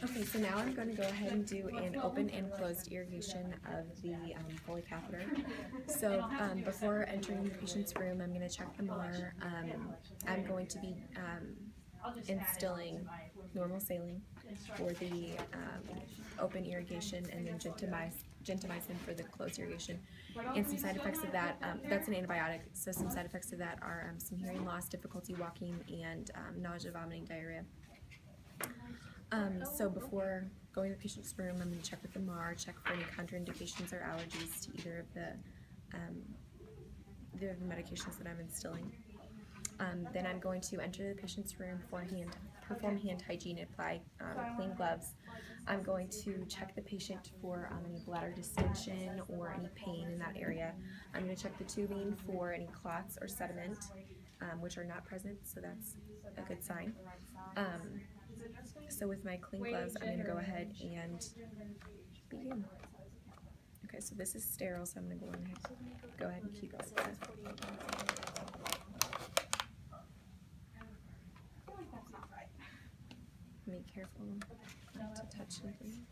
Okay, so now I'm going to go ahead and do an open and closed irrigation of the Foley catheter. So before entering the patient's room, I'm going to check the MAR. I'm going to be instilling normal saline for the open irrigation, and then gentamicin for the closed irrigation. And some side effects of that, that's an antibiotic, so some side effects of that are some hearing loss, difficulty walking, and nausea, vomiting, diarrhea. So before going to the patient's room, I'm going to check with the MAR, check for any contraindications or allergies to either of the medications that I'm instilling. Then I'm going to enter the patient's room perform hand hygiene, apply clean gloves. I'm going to check the patient for any bladder distension or any pain in that area. I'm going to check the tubing for any clots or sediment, which are not present, so that's a good sign. So with my clean gloves, I'm going to go ahead and begin. Okay, so this is sterile, so I'm going to go ahead and keep it sterile. Be careful not to touch anything.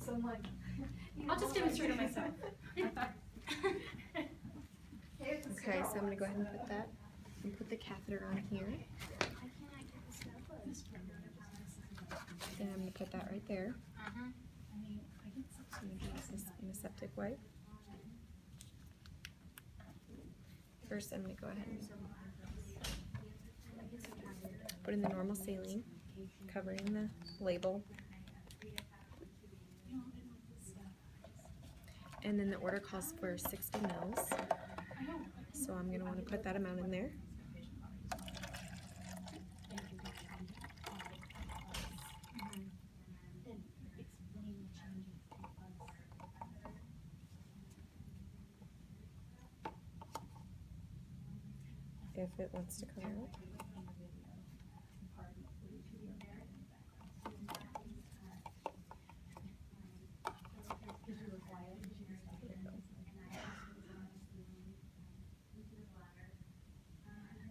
So I'm like, I'll just demonstrate it myself. Okay, so I'm going to go ahead and put the catheter on here. And I'm going to put that right there. So I'm going to use this antiseptic wipe. First, I'm going to go ahead and put in the normal saline, covering the label. And then the order calls for 60 mils. So I'm going to want to put that amount in there. If it wants to come out.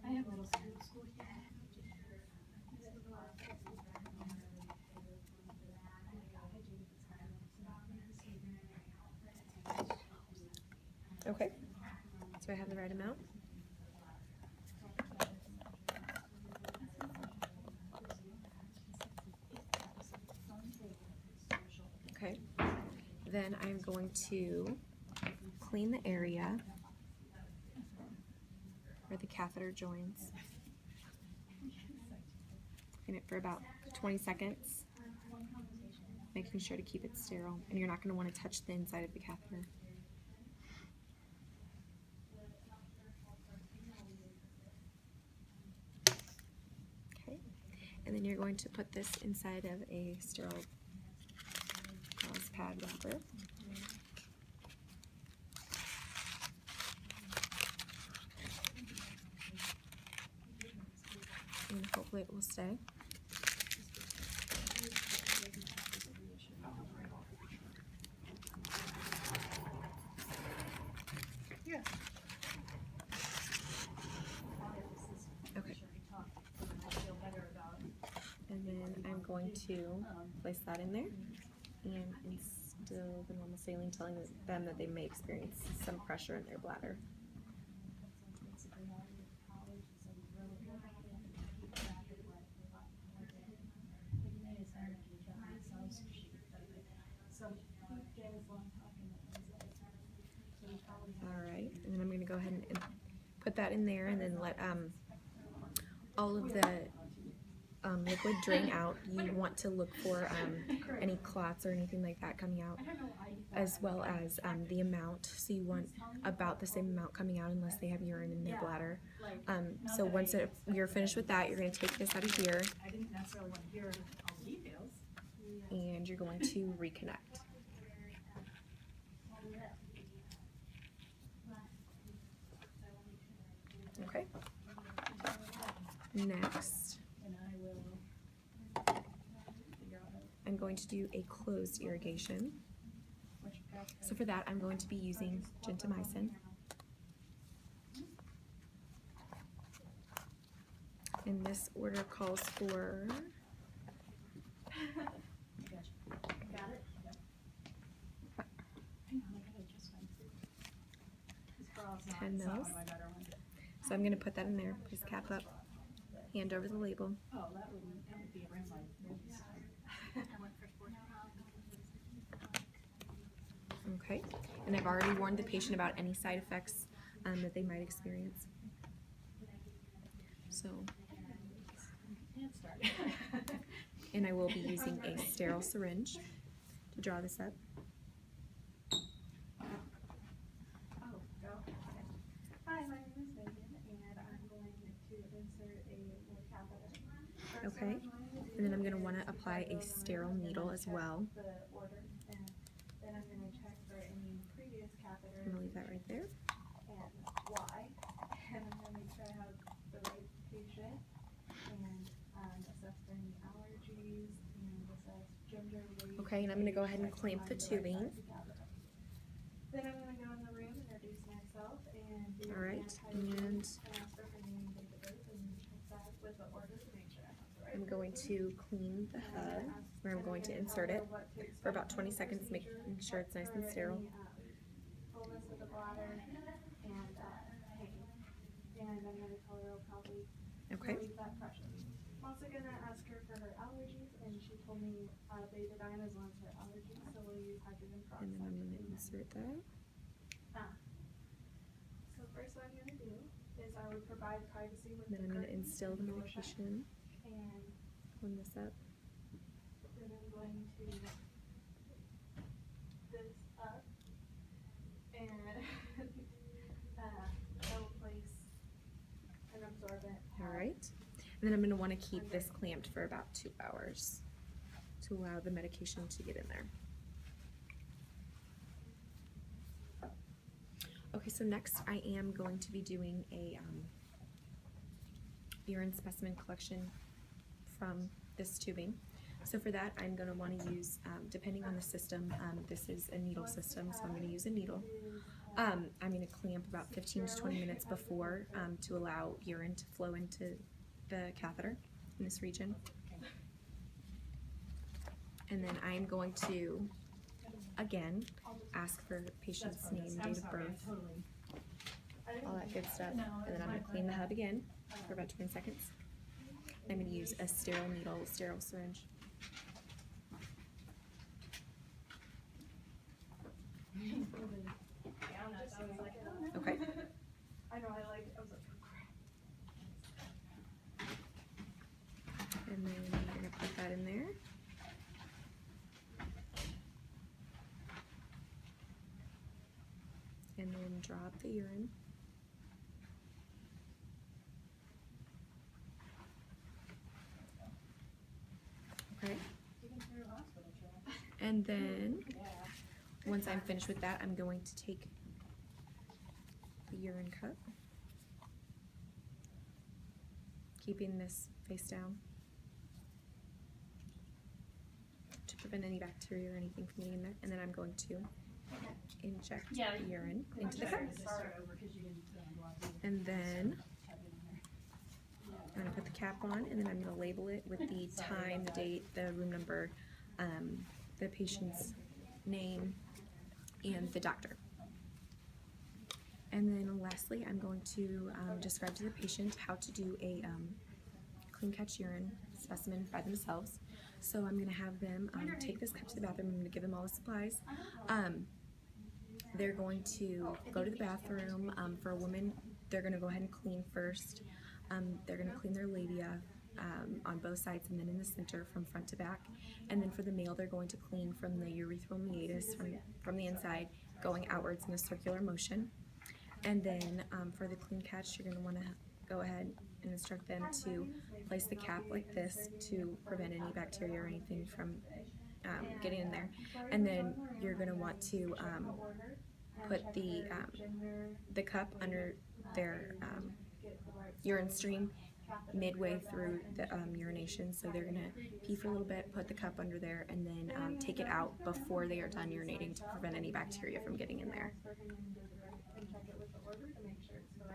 I have a little school here. Okay, so I have the right amount. Okay, then I'm going to clean the area where the catheter joins. Clean it for about 20 seconds, making sure to keep it sterile, and you're not going to want to touch the inside of the catheter. Okay, and then you're going to put this inside of a sterile gauze pad wrapper. And hopefully it will stay. Yeah. Okay. And then I'm going to place that in there and instill the normal saline, telling them that they may experience some pressure in their bladder. Alright, and then I'm going to go ahead and put that in there and then let all of the liquid drain out. You want to look for any clots or anything like that coming out, as well as the amount. So you want about the same amount coming out unless they have urine in their bladder. So once you're finished with that, you're going to take this out of here and you're going to reconnect. Okay. Next, I'm going to do a closed irrigation. So for that, I'm going to be using gentamicin. And this order calls for 10 mils. So I'm going to put that in there. Please cap up, hand over the label. Okay, and I've already warned the patient about any side effects that they might experience. So, and I will be using a sterile syringe to draw this up. Hi, my name is Megan, and I'm going to insert a little catheter. Okay, and then I'm going to want to apply a sterile needle as well. The order, and then I'm going to check for any previous catheter. I'm going to leave that right there. And why, and I'm going to make sure I have the right patient, and assess for any allergies, and assess gender, weight. Okay, and I'm going to go ahead and clamp the tubing. Then I'm going to go in the room, introduce myself, and do All right, and and ask her for name, date of birth, and check that with the order to make sure I have the right. I'm going to clean the hub where I'm going to insert it for about 20 seconds, making sure it's nice and sterile. Fullness of the bladder and pain. And I'm going to tell her I'll probably Okay, relieve that pressure. I'm also going to ask her for her allergies, and she told me betadine is one of her allergies, so we'll use hydrogen and then I'm peroxide. going to insert that. So first what I'm going to do is I would provide privacy with Then the I'm going to curtains instill the and door shut, medication, and clean this up. then I'm going to this up, and I will place an absorbent pad. All right, and then I'm going to want to keep this clamped for about 2 hours to allow the medication to get in there. Okay, so next I am going to be doing a urine specimen collection from this tubing. So for that, I'm going to want to use, depending on the system, this is a needle system, so I'm going to use a needle. I'm going to clamp about 15 to 20 minutes before to allow urine to flow into the catheter in this region. And then I'm going to, again, ask for patient's name, date of birth, all that good stuff. And then I'm going to clean the hub again for about 20 seconds. I'm going to use a sterile needle, sterile syringe. Okay. I know, I was like, oh crap. And then I'm going to put that in there. And then drop the urine. Okay. And then, once I'm finished with that, I'm going to take the urine cup, keeping this face down to prevent any bacteria or anything from getting in there. And then I'm going to inject the urine into the cup. And then I'm going to put the cap on, and then I'm going to label it with the time, the date, the room number, the patient's name, and the doctor. And then lastly, I'm going to describe to the patient how to do a clean catch urine specimen by themselves. So I'm going to have them take this cup to the bathroom. I'm going to give them all the supplies. They're going to go to the bathroom. For a woman, they're going to go ahead and clean first. They're going to clean their labia on both sides and then in the center from front to back. And then for the male, they're going to clean from the urethral meatus from the inside going outwards in a circular motion. And then for the clean catch, you're going to want to go ahead and instruct them to place the cap like this to prevent any bacteria or anything from getting in there. And then you're going to want to put the cup under their urine stream midway through the urination, so they're gonna pee for a little bit, put the cup under there, and then take it out before they are done urinating to prevent any bacteria from getting in there. And check it with the order to make sure it's the right